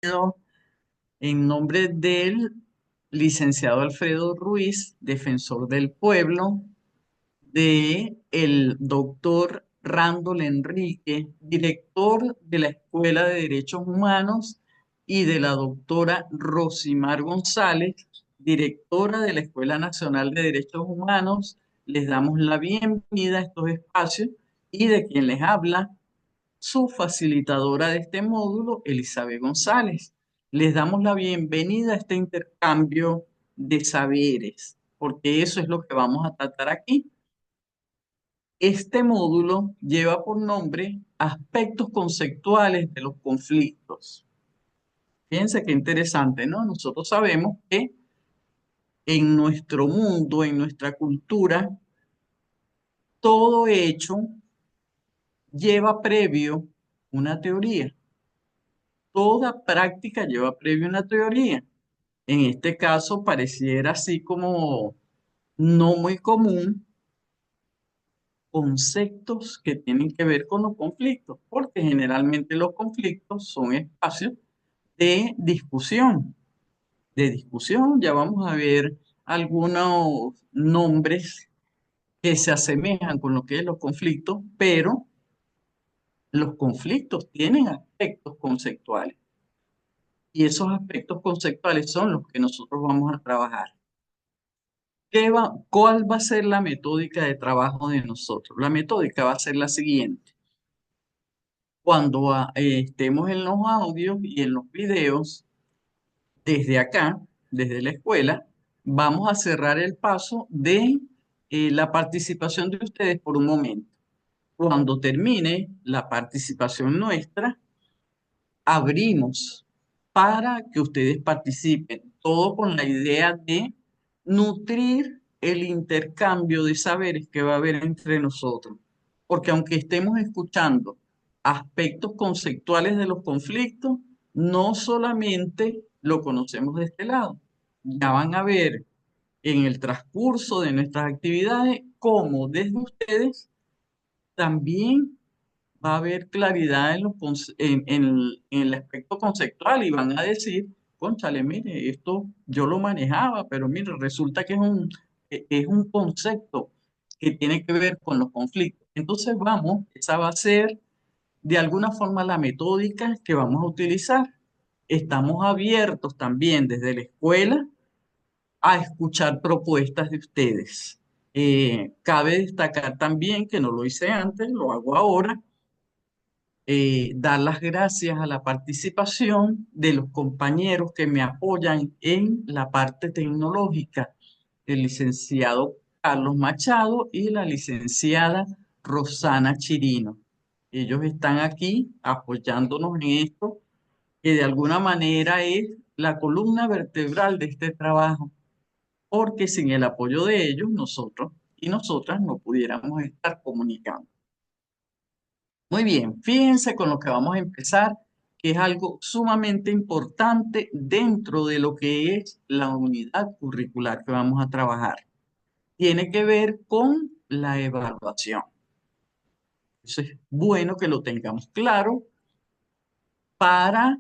En nombre del licenciado Alfredo Ruiz, defensor del pueblo, de el doctor Randall Enrique, director de la Escuela de Derechos Humanos, y de la doctora Rosimar González, directora de la Escuela Nacional de Derechos Humanos. Les damos la bienvenida a estos espacios y de quien les habla su facilitadora de este módulo, Elizabeth González. Les damos la bienvenida a este intercambio de saberes, porque eso es lo que vamos a tratar aquí. Este módulo lleva por nombre Aspectos conceptuales de los conflictos. Fíjense qué interesante, ¿no? Nosotros sabemos que en nuestro mundo, en nuestra cultura, todo hecho lleva previo una teoría. Toda práctica lleva previo una teoría. En este caso pareciera así como no muy común conceptos que tienen que ver con los conflictos, porque generalmente los conflictos son espacios de discusión. De discusión, ya vamos a ver algunos nombres que se asemejan con lo que es los conflictos, pero los conflictos tienen aspectos conceptuales y esos aspectos conceptuales son los que nosotros vamos a trabajar. ¿Cuál va a ser la metódica de trabajo de nosotros? La metódica va a ser la siguiente. Cuando estemos en los audios y en los videos, desde acá, desde la escuela, vamos a cerrar el paso de la participación de ustedes por un momento. Cuando termine la participación nuestra, abrimos para que ustedes participen, todo con la idea de nutrir el intercambio de saberes que va a haber entre nosotros. Porque aunque estemos escuchando aspectos conceptuales de los conflictos, no solamente lo conocemos de este lado. Ya van a ver en el transcurso de nuestras actividades cómo desde ustedes también va a haber claridad en, en el aspecto conceptual y van a decir, cónchale, mire, esto yo lo manejaba, pero mire, resulta que es un concepto que tiene que ver con los conflictos. Entonces vamos, esa va a ser de alguna forma la metódica que vamos a utilizar. Estamos abiertos también desde la escuela a escuchar propuestas de ustedes. Cabe destacar también que no lo hice antes, lo hago ahora, dar las gracias a la participación de los compañeros que me apoyan en la parte tecnológica, el licenciado Carlos Machado y la licenciada Rosana Chirino. Ellos están aquí apoyándonos en esto, que de alguna manera es la columna vertebral de este trabajo, porque sin el apoyo de ellos, nosotros y nosotras no pudiéramos estar comunicando. Muy bien, fíjense con lo que vamos a empezar, que es algo sumamente importante dentro de lo que es la unidad curricular que vamos a trabajar. Tiene que ver con la evaluación. Eso es bueno que lo tengamos claro para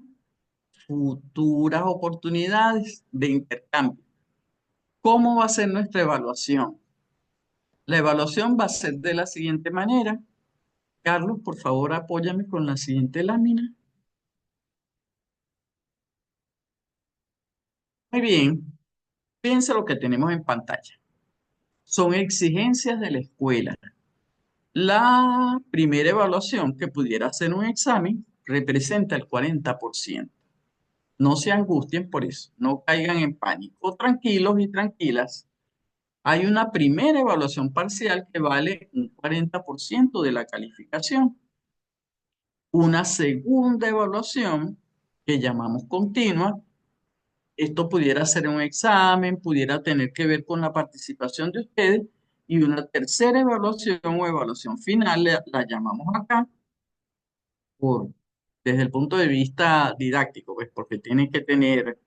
futuras oportunidades de intercambio. ¿Cómo va a ser nuestra evaluación? La evaluación va a ser de la siguiente manera. Carlos, por favor, apóyame con la siguiente lámina. Muy bien, fíjense lo que tenemos en pantalla. Son exigencias de la escuela. La primera evaluación, que pudiera ser un examen, representa el 40%. No se angustien por eso, no caigan en pánico. Tranquilos y tranquilas. Hay una primera evaluación parcial que vale un 40% de la calificación. Una segunda evaluación que llamamos continua. Esto pudiera ser un examen, pudiera tener que ver con la participación de ustedes. Y una tercera evaluación o evaluación final, la llamamos acá, por, desde el punto de vista didáctico, pues porque tiene que tener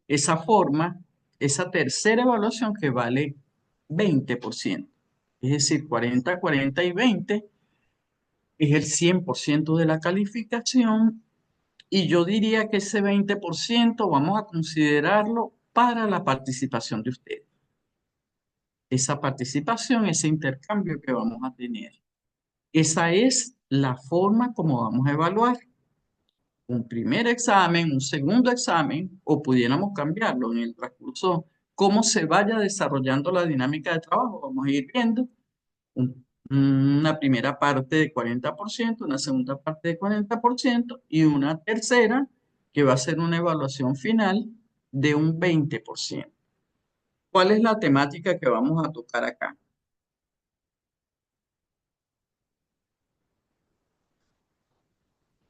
esa forma, esa tercera evaluación que vale 20%. Es decir, 40, 40 y 20 es el 100% de la calificación Y yo diría que ese 20% vamos a considerarlo para la participación de ustedes. Esa participación, ese intercambio que vamos a tener. Esa es la forma como vamos a evaluar un primer examen, un segundo examen, o pudiéramos cambiarlo en el transcurso, cómo se vaya desarrollando la dinámica de trabajo. Vamos a ir viendo una primera parte de 40%, una segunda parte de 40% y una tercera que va a ser una evaluación final de un 20%. ¿Cuál es la temática que vamos a tocar acá?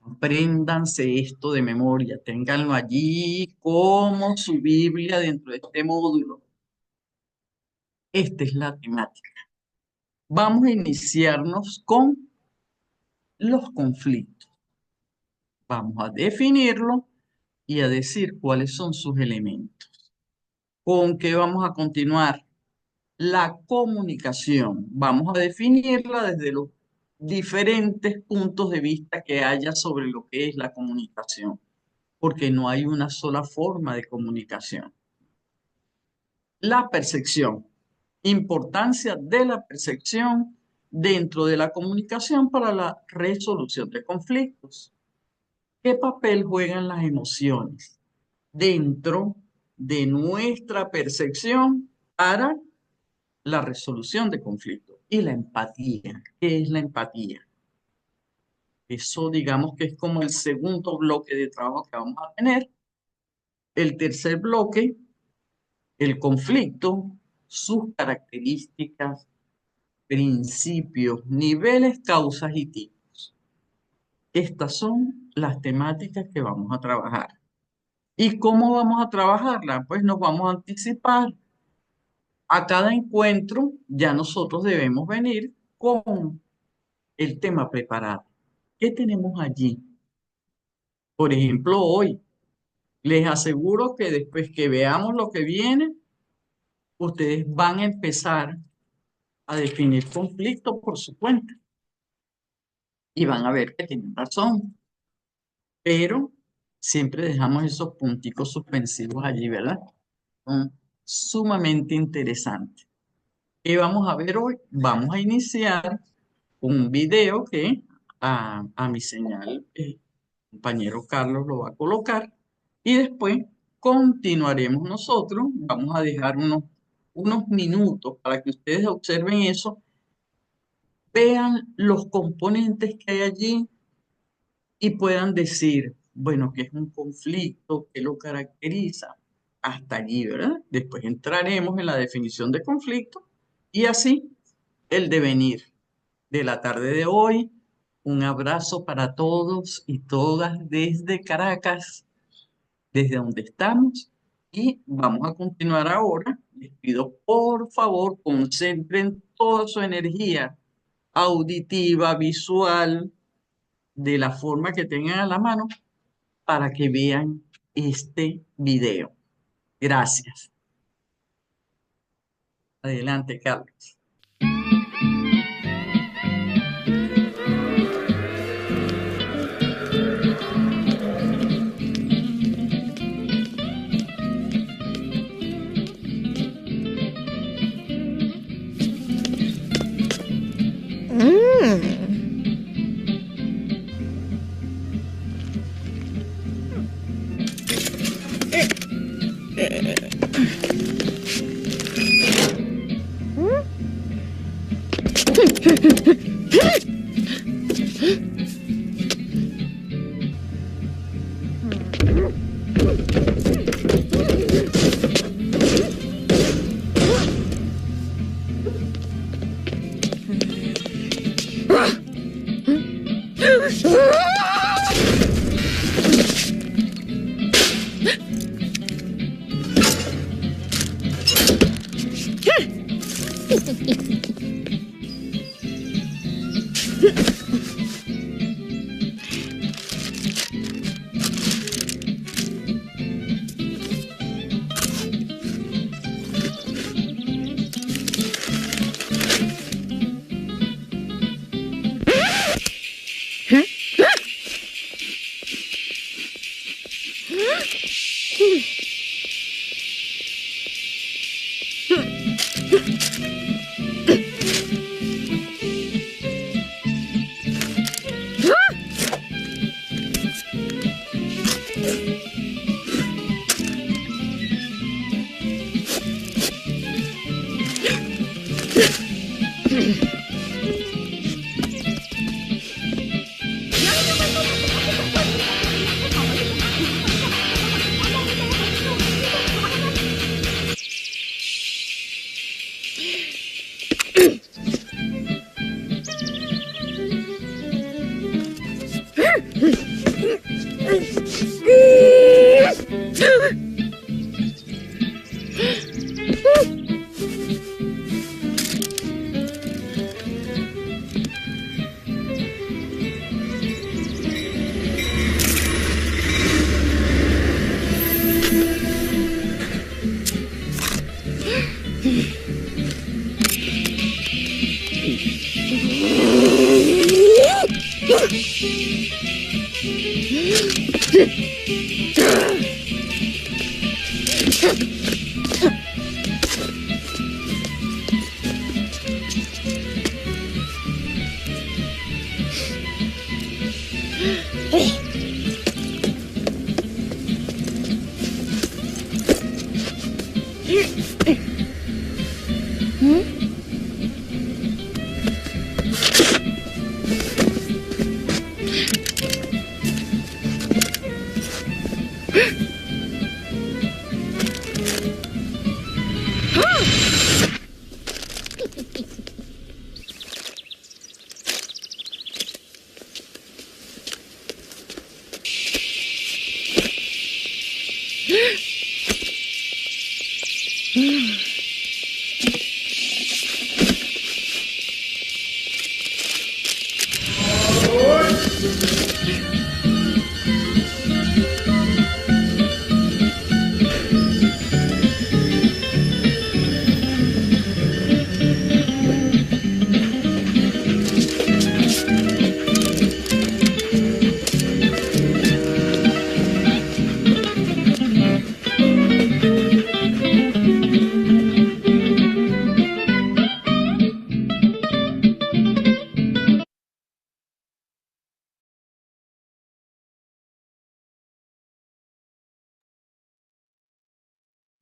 Apréndanse esto de memoria, ténganlo allí como su Biblia dentro de este módulo. Esta es la temática. Vamos a iniciarnos con los conflictos. Vamos a definirlo y a decir cuáles son sus elementos. ¿Con qué vamos a continuar? La comunicación. Vamos a definirla desde los diferentes puntos de vista que haya sobre lo que es la comunicación, porque no hay una sola forma de comunicación. La percepción. Importancia de la percepción dentro de la comunicación para la resolución de conflictos. ¿Qué papel juegan las emociones dentro de nuestra percepción para la resolución de conflictos? Y la empatía. ¿Qué es la empatía? Eso digamos que es como el segundo bloque de trabajo que vamos a tener. El tercer bloque, el conflicto, sus características, principios, niveles, causas y tipos. Estas son las temáticas que vamos a trabajar. ¿Y cómo vamos a trabajarla? Pues nos vamos a anticipar. A cada encuentro ya nosotros debemos venir con el tema preparado. ¿Qué tenemos allí? Por ejemplo, hoy les aseguro que después que veamos lo que viene, ustedes van a empezar a definir conflictos por su cuenta y van a ver que tienen razón, pero siempre dejamos esos punticos suspensivos allí, ¿verdad? Son sumamente interesantes. ¿Qué vamos a ver hoy? Vamos a iniciar un video que a mi señal, el compañero Carlos lo va a colocar y después continuaremos nosotros. Vamos a dejar unos minutos para que ustedes observen eso, vean los componentes que hay allí y puedan decir, bueno, ¿qué es un conflicto? ¿Qué lo caracteriza? Hasta allí, ¿verdad? Después entraremos en la definición de conflicto y así el devenir de la tarde de hoy. Un abrazo para todos y todas desde Caracas, desde donde estamos. Y vamos a continuar ahora. Les pido, por favor, concentren toda su energía auditiva, visual, de la forma que tengan a la mano para que vean este video. Gracias. Adelante, Carlos.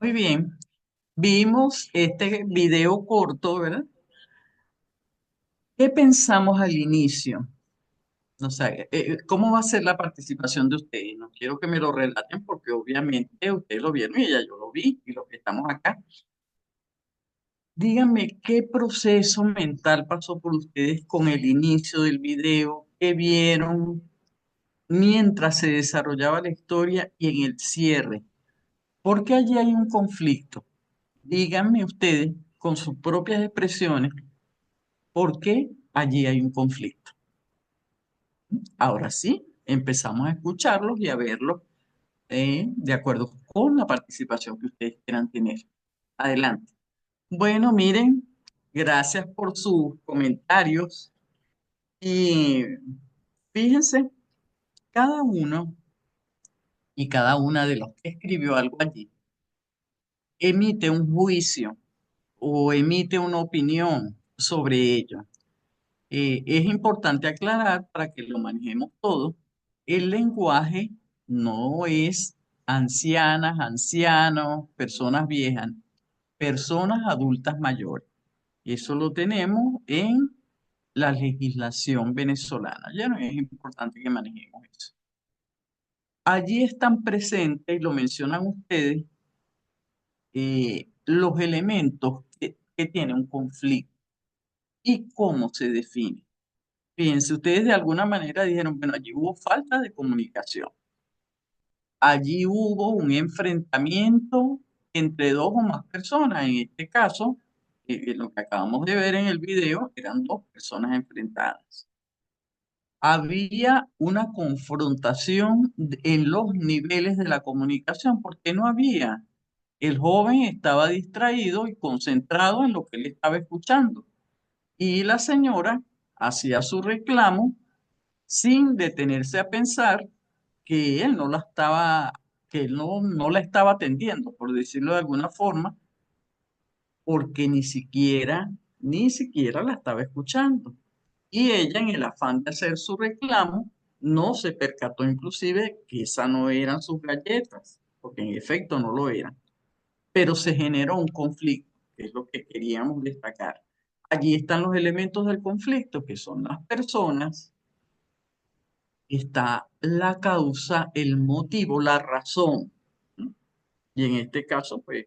Muy bien, vimos este video corto, ¿verdad? ¿Qué pensamos al inicio? No sé, ¿cómo va a ser la participación de ustedes? No quiero que me lo relaten porque obviamente ustedes lo vieron y ya yo lo vi y los que estamos acá. Díganme qué proceso mental pasó por ustedes con el inicio del video, qué vieron mientras se desarrollaba la historia y en el cierre. Porque allí hay un conflicto. Díganme ustedes con sus propias expresiones por qué allí hay un conflicto. Ahora sí, empezamos a escucharlos y a verlos de acuerdo con la participación que ustedes quieran tener. Adelante. Bueno, miren, gracias por sus comentarios y fíjense, cada uno y cada una de los que escribió algo allí emite un juicio o emite una opinión sobre ello. Es importante aclarar para que lo manejemos todo. El lenguaje no es ancianas, ancianos, personas viejas, personas adultas mayores. Eso lo tenemos en la legislación venezolana. Ya no es importante que manejemos eso. Allí están presentes, y lo mencionan ustedes, los elementos que tiene un conflicto y cómo se define. Fíjense, ustedes de alguna manera dijeron, bueno, allí hubo falta de comunicación. Allí hubo un enfrentamiento entre dos o más personas. En este caso, lo que acabamos de ver en el video, eran dos personas enfrentadas. Había una confrontación en los niveles de la comunicación, porque no había. El joven estaba distraído y concentrado en lo que él estaba escuchando. Y la señora hacía su reclamo sin detenerse a pensar que él no la estaba que él no la estaba atendiendo, por decirlo de alguna forma, porque ni siquiera la estaba escuchando. Y ella, en el afán de hacer su reclamo, no se percató inclusive que esas no eran sus galletas, porque en efecto no lo eran. Pero se generó un conflicto, que es lo que queríamos destacar. Allí están los elementos del conflicto, que son las personas, está la causa, el motivo, la razón, ¿no? Y en este caso, pues,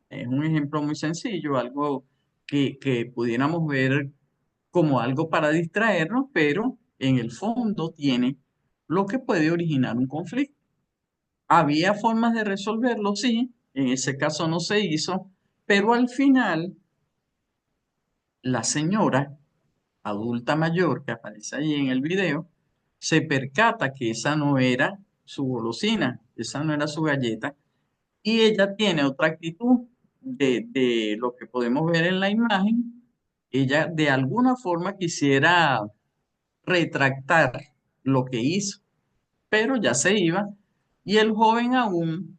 es un ejemplo muy sencillo, algo que pudiéramos ver como algo para distraernos, pero en el fondo tiene lo que puede originar un conflicto. Había formas de resolverlo, sí, en ese caso no se hizo, pero al final la señora adulta mayor que aparece ahí en el video se percata que esa no era su golosina, esa no era su galleta, y ella tiene otra actitud de lo que podemos ver en la imagen. Ella de alguna forma quisiera retractar lo que hizo, pero ya se iba y el joven aún,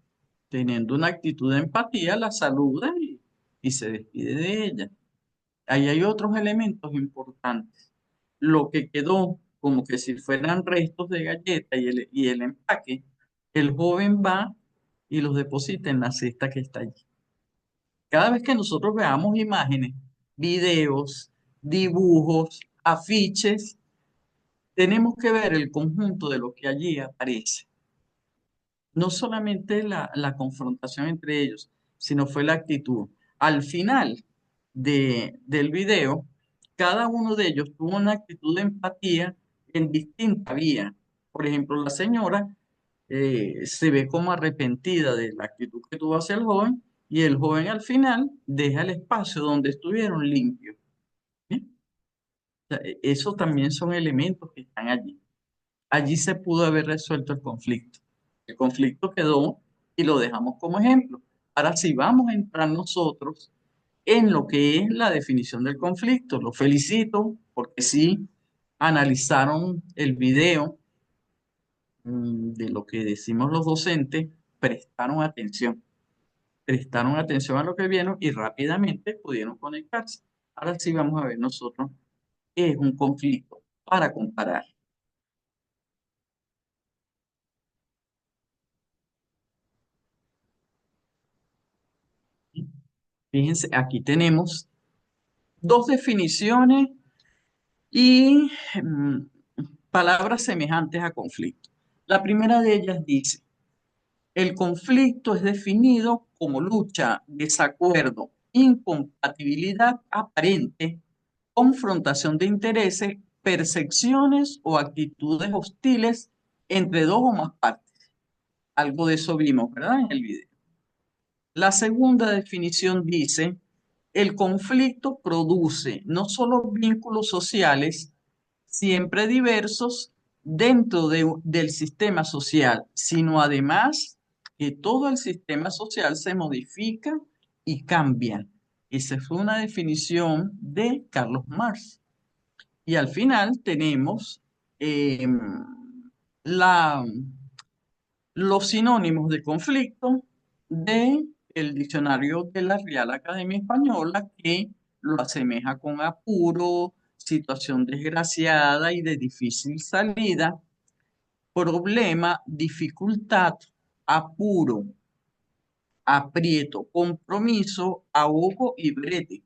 teniendo una actitud de empatía, la saluda y se despide de ella. Ahí hay otros elementos importantes. Lo que quedó como que si fueran restos de galleta y el empaque, el joven va y los deposita en la cesta que está allí. Cada vez que nosotros veamos imágenes, videos, dibujos, afiches, tenemos que ver el conjunto de lo que allí aparece. No solamente la confrontación entre ellos, sino fue la actitud. Al final del video, cada uno de ellos tuvo una actitud de empatía en distinta vía. Por ejemplo, la señora se ve como arrepentida de la actitud que tuvo hacia el joven y el joven al final deja el espacio donde estuvieron limpios. ¿Sí? O sea, esos también son elementos que están allí. Allí se pudo haber resuelto el conflicto. El conflicto quedó y lo dejamos como ejemplo. Ahora sí vamos a entrar nosotros en lo que es la definición del conflicto. Lo felicito porque sí analizaron el video de lo que decimos los docentes, prestaron atención a lo que vieron y rápidamente pudieron conectarse. Ahora sí vamos a ver nosotros qué es un conflicto para comparar. Fíjense, aquí tenemos dos definiciones y palabras semejantes a conflicto. La primera de ellas dice, el conflicto es definido como lucha, desacuerdo, incompatibilidad aparente, confrontación de intereses, percepciones o actitudes hostiles entre dos o más partes. Algo de eso vimos, ¿verdad? En el video. La segunda definición dice, el conflicto produce no solo vínculos sociales, siempre diversos dentro del sistema social, sino además que todo el sistema social se modifica y cambia. Esa fue una definición de Carlos Marx. Y al final tenemos la los sinónimos de conflicto de el diccionario de la Real Academia Española que lo asemeja con apuro, situación desgraciada y de difícil salida, problema, dificultad, apuro, aprieto, compromiso, ahogo y brete.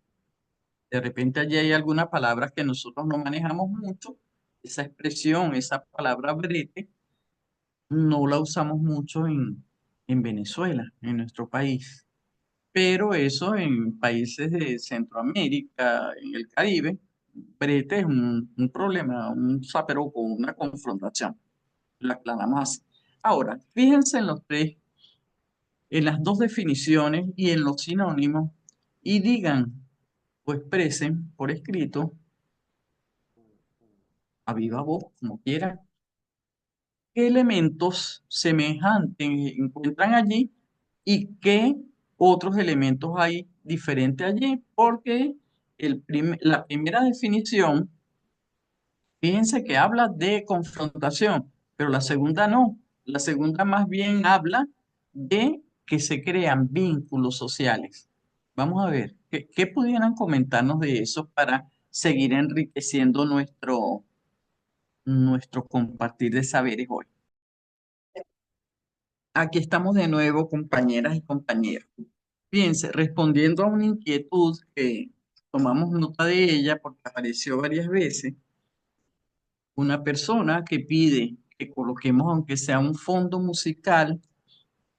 De repente allí hay algunas palabras que nosotros no manejamos mucho. Esa expresión, esa palabra brete, no la usamos mucho en Venezuela, en nuestro país, pero eso en países de Centroamérica, en el Caribe, brete es un problema, un zaperoco, una confrontación. Lo aclaramos así. Ahora, fíjense en los tres, en las dos definiciones y en los sinónimos y digan o expresen por escrito, a viva voz, como quieran, qué elementos semejantes encuentran allí y qué otros elementos hay diferentes allí, porque la primera definición, fíjense que habla de confrontación, pero la segunda no. La segunda más bien habla de que se crean vínculos sociales. Vamos a ver, ¿qué pudieran comentarnos de eso para seguir enriqueciendo nuestro compartir de saberes hoy? Aquí estamos de nuevo, compañeras y compañeros. Fíjense, respondiendo a una inquietud que tomamos nota de ella porque apareció varias veces, una persona que pide que coloquemos, aunque sea un fondo musical,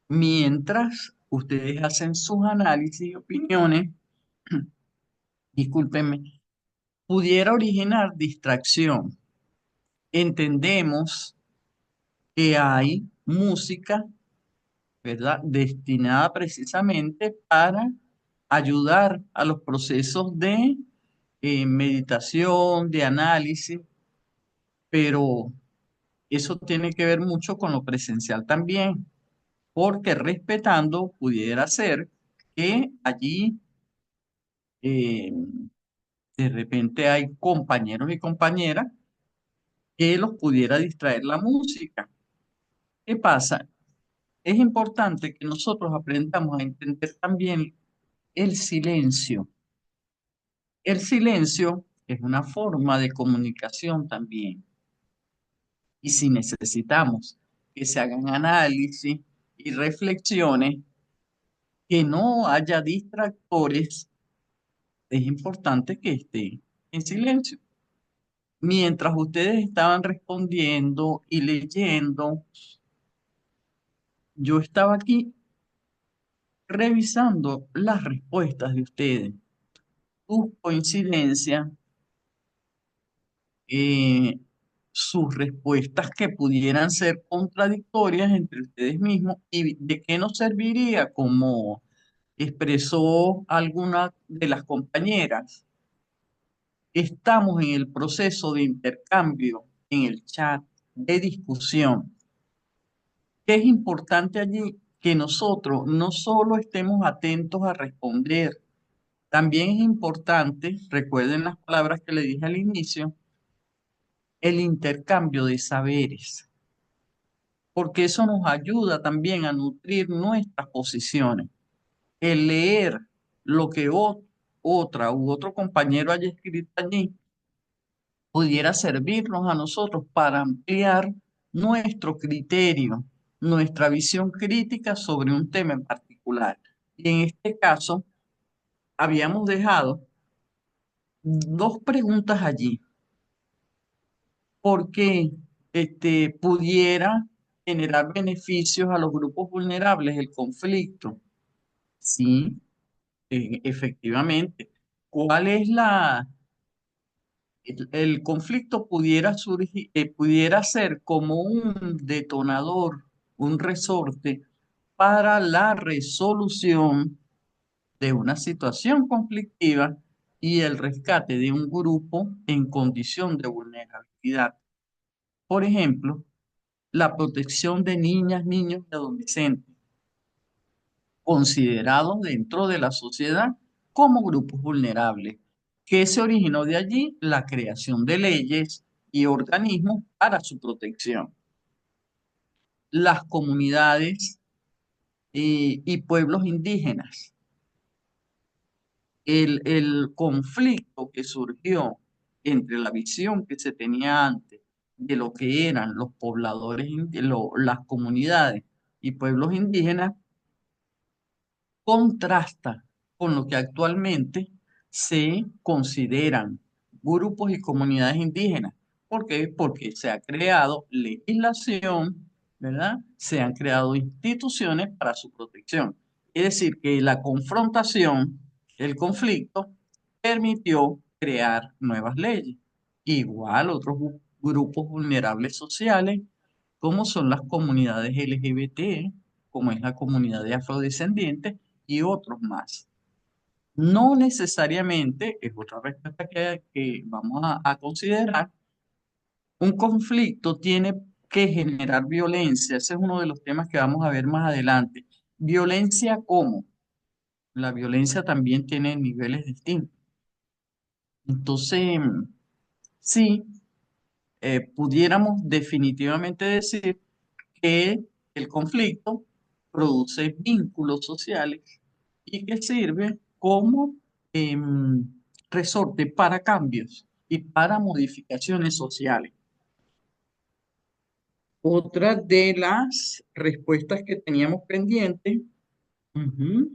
mientras ustedes hacen sus análisis y opiniones, discúlpenme, pudiera originar distracción. Entendemos que hay música, ¿verdad?, destinada precisamente para ayudar a los procesos de meditación, de análisis, pero eso tiene que ver mucho con lo presencial también, porque respetando pudiera ser que allí eh, de repente hay compañeros y compañeras que los pudiera distraer la música. ¿Qué pasa? Es importante que nosotros aprendamos a entender también el silencio. El silencio es una forma de comunicación también. Y si necesitamos que se hagan análisis y reflexiones, que no haya distractores, es importante que esté en silencio. Mientras ustedes estaban respondiendo y leyendo, yo estaba aquí revisando las respuestas de ustedes, sus coincidencias, eh, sus respuestas que pudieran ser contradictorias entre ustedes mismos y de qué nos serviría, como expresó alguna de las compañeras. Estamos en el proceso de intercambio en el chat de discusión. ¿Qué es importante allí? Que nosotros no solo estemos atentos a responder, también es importante, recuerden las palabras que le dije al inicio, el intercambio de saberes, porque eso nos ayuda también a nutrir nuestras posiciones. El leer lo que otra u otro compañero haya escrito allí pudiera servirnos a nosotros para ampliar nuestro criterio, nuestra visión crítica sobre un tema en particular. Y en este caso, habíamos dejado dos preguntas allí, porque pudiera generar beneficios a los grupos vulnerables el conflicto. Sí, efectivamente. ¿Cuál es el conflicto pudiera surgir, pudiera ser como un detonador, un resorte para la resolución de una situación conflictiva y el rescate de un grupo en condición de vulnerabilidad? Por ejemplo, la protección de niñas, niños y adolescentes, considerados dentro de la sociedad como grupos vulnerables. ¿Qué se originó de allí? La creación de leyes y organismos para su protección. Las comunidades y pueblos indígenas. El conflicto que surgió entre la visión que se tenía antes de lo que eran los pobladores, las comunidades y pueblos indígenas contrasta con lo que actualmente se consideran grupos y comunidades indígenas. ¿Por qué? Porque se ha creado legislación, ¿verdad? Se han creado instituciones para su protección. Es decir, que la confrontación, el conflicto, permitió crear nuevas leyes. Igual otros grupos vulnerables sociales, como son las comunidades LGBT, como es la comunidad de afrodescendientes, y otros más. No necesariamente, es otra respuesta que vamos a considerar, un conflicto tiene que generar violencia. Ese es uno de los temas que vamos a ver más adelante. ¿Violencia cómo? La violencia también tiene niveles distintos. Entonces, sí, pudiéramos definitivamente decir que el conflicto produce vínculos sociales y que sirve como resorte para cambios y para modificaciones sociales. Otra de las respuestas que teníamos pendiente, ujú,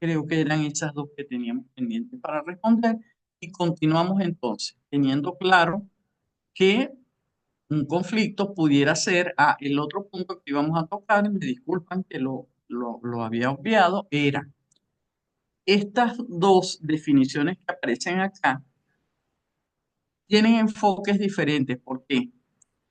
creo que eran esas dos que teníamos pendientes para responder. Y continuamos entonces, teniendo claro que un conflicto pudiera ser, el otro punto que íbamos a tocar, y me disculpan que lo había obviado, era estas dos definiciones que aparecen acá tienen enfoques diferentes. ¿Por qué?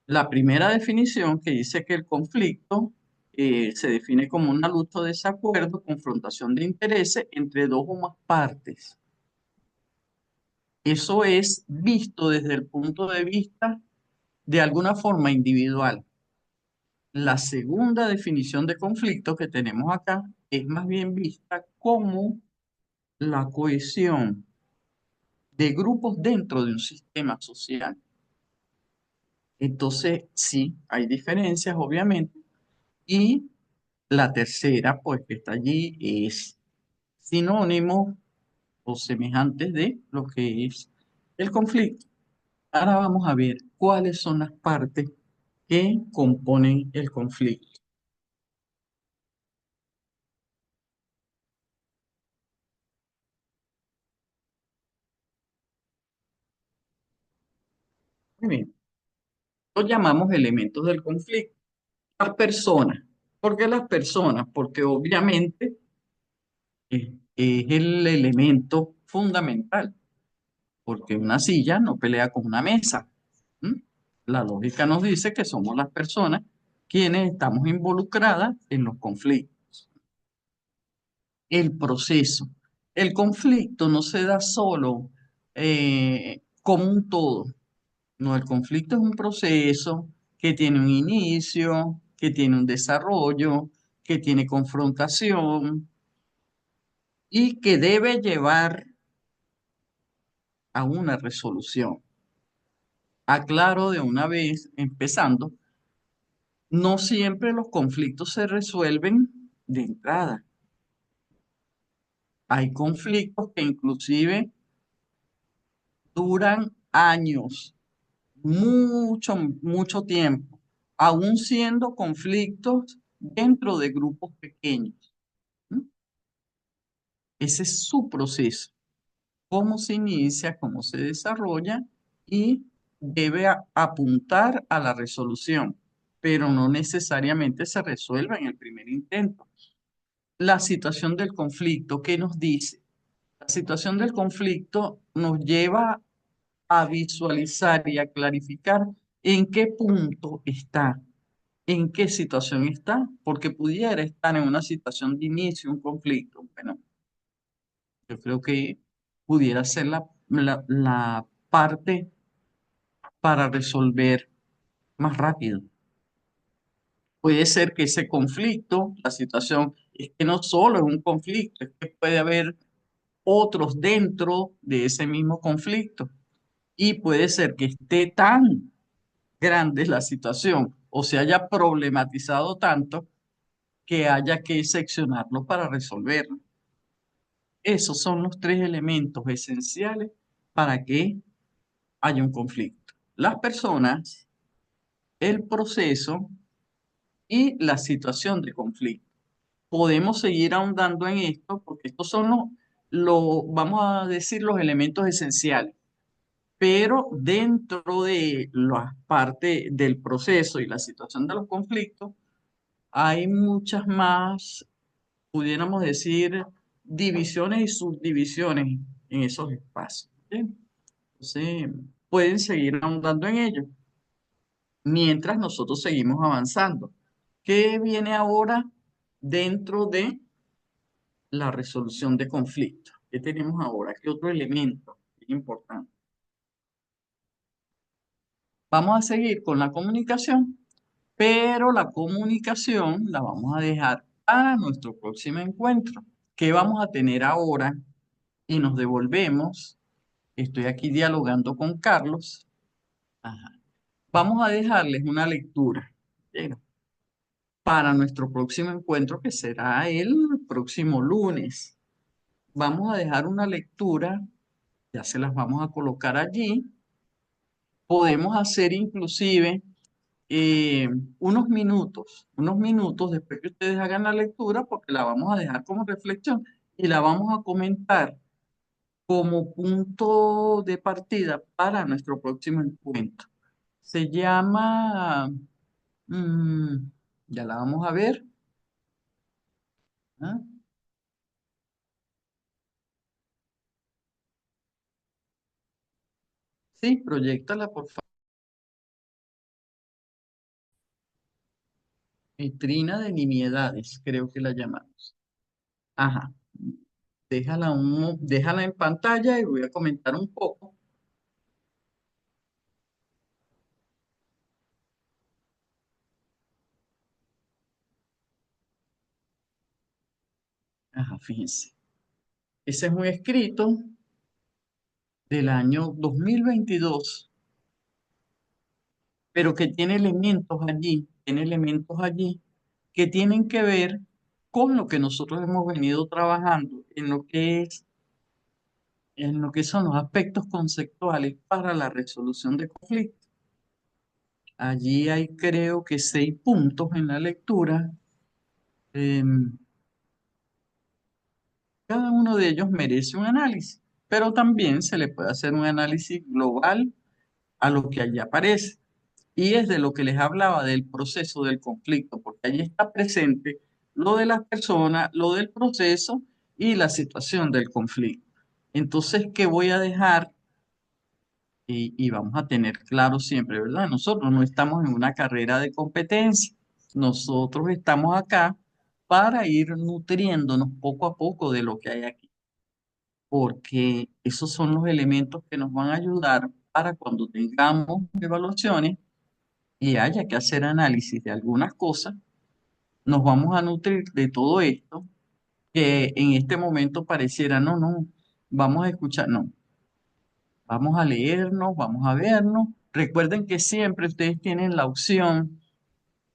La primera definición que dice que el conflicto se define como una lucha o desacuerdo, confrontación de intereses entre dos o más partes. Eso es visto desde el punto de vista de alguna forma individual. La segunda definición de conflicto que tenemos acá es más bien vista como la cohesión de grupos dentro de un sistema social. Entonces, sí, hay diferencias, obviamente. Y la tercera, pues que está allí, es sinónimo o semejante de lo que es el conflicto. Ahora vamos a ver cuáles son las partes que componen el conflicto. Muy bien, los llamamos elementos del conflicto. Las personas. ¿Por qué las personas? Porque obviamente es el elemento fundamental, porque una silla no pelea con una mesa. ¿M? La lógica nos dice que somos las personas quienes estamos involucradas en los conflictos. El proceso. El conflicto no se da solo como un todo. No, el conflicto es un proceso que tiene un inicio, que tiene un desarrollo, que tiene confrontación y que debe llevar a una resolución. Aclaro de una vez, empezando, no siempre los conflictos se resuelven de entrada. Hay conflictos que inclusive duran años, mucho, mucho tiempo, aún siendo conflictos dentro de grupos pequeños. ¿M? Ese es su proceso, cómo se inicia, cómo se desarrolla y debe apuntar a la resolución, pero no necesariamente se resuelve en el primer intento. La situación del conflicto, ¿qué nos dice? La situación del conflicto nos lleva a visualizar y a clarificar en qué punto está, en qué situación está, porque pudiera estar en una situación de inicio, un conflicto. Bueno, yo creo que pudiera ser la parte para resolver más rápido. Puede ser que ese conflicto, la situación, es que no solo es un conflicto, es que puede haber otros dentro de ese mismo conflicto. Y puede ser que esté tan grande la situación o se haya problematizado tanto que haya que seccionarlo para resolverlo. Esos son los tres elementos esenciales para que haya un conflicto. Las personas, el proceso y la situación de conflicto. Podemos seguir ahondando en esto porque estos son vamos a decir, los elementos esenciales. Pero dentro de la parte del proceso y la situación de los conflictos, hay muchas más, pudiéramos decir, divisiones y subdivisiones en esos espacios. ¿Sí? Entonces, pueden seguir ahondando en ello mientras nosotros seguimos avanzando. ¿Qué viene ahora dentro de la resolución de conflictos? ¿Qué tenemos ahora? ¿Qué otro elemento es importante? Vamos a seguir con la comunicación, pero la comunicación la vamos a dejar para nuestro próximo encuentro. ¿Qué vamos a tener ahora? Y nos devolvemos. Estoy aquí dialogando con Carlos. Ajá. Vamos a dejarles una lectura, ¿ok? Para nuestro próximo encuentro, que será el próximo lunes. Vamos a dejar una lectura, ya se las vamos a colocar allí. Podemos hacer inclusive eh, unos minutos después que ustedes hagan la lectura, porque la vamos a dejar como reflexión y la vamos a comentar como punto de partida para nuestro próximo encuentro. Se llama, mm, ya la vamos a ver, ¿ah? Sí, proyectala por favor. Vitrina de nimiedades, creo que la llamamos. Ajá. Déjala en pantalla y voy a comentar un poco. Ajá, fíjense. Ese es un escrito del año 2022, pero que tiene elementos allí que tienen que ver con lo que nosotros hemos venido trabajando en lo que son los aspectos conceptuales para la resolución de conflictos. Allí hay creo que 6 puntos en la lectura. em, Cada uno de ellos merece un análisis, pero también se le puede hacer un análisis global a lo que allí aparece. Y es de lo que les hablaba del proceso del conflicto, porque allí está presente lo de las personas, lo del proceso y la situación del conflicto. Entonces, ¿qué voy a dejar? Y vamos a tener claro siempre, ¿verdad? Nosotros no estamos en una carrera de competencia. Nosotros estamos acá para ir nutriéndonos poco a poco de lo que hay aquí, porque esos son los elementos que nos van a ayudar para cuando tengamos evaluaciones y haya que hacer análisis de algunas cosas, nos vamos a nutrir de todo esto que en este momento pareciera, no, no, vamos a escuchar, no, vamos a leernos, vamos a vernos. Recuerden que siempre ustedes tienen la opción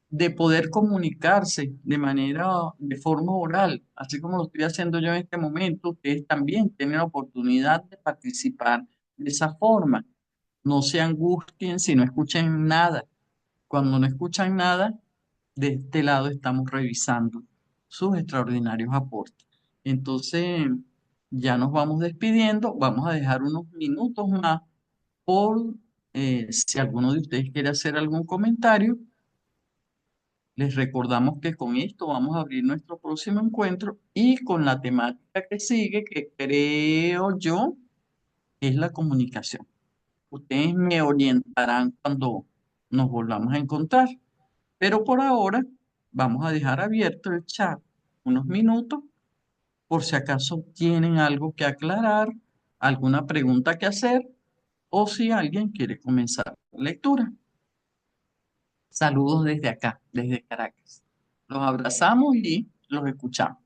de poder comunicarse de forma oral, así como lo estoy haciendo yo en este momento, ustedes también tienen la oportunidad de participar de esa forma. No se angustien si no escuchen nada. Cuando no escuchan nada, de este lado estamos revisando sus extraordinarios aportes. Entonces, ya nos vamos despidiendo. Vamos a dejar unos minutos más por si alguno de ustedes quiere hacer algún comentario. Les recordamos que con esto vamos a abrir nuestro próximo encuentro y con la temática que sigue, que creo yo es la comunicación. Ustedes me orientarán cuando nos volvamos a encontrar. Pero por ahora vamos a dejar abierto el chat unos minutos por si acaso tienen algo que aclarar, alguna pregunta que hacer o si alguien quiere comenzar la lectura. Saludos desde acá, desde Caracas. Los abrazamos y los escuchamos.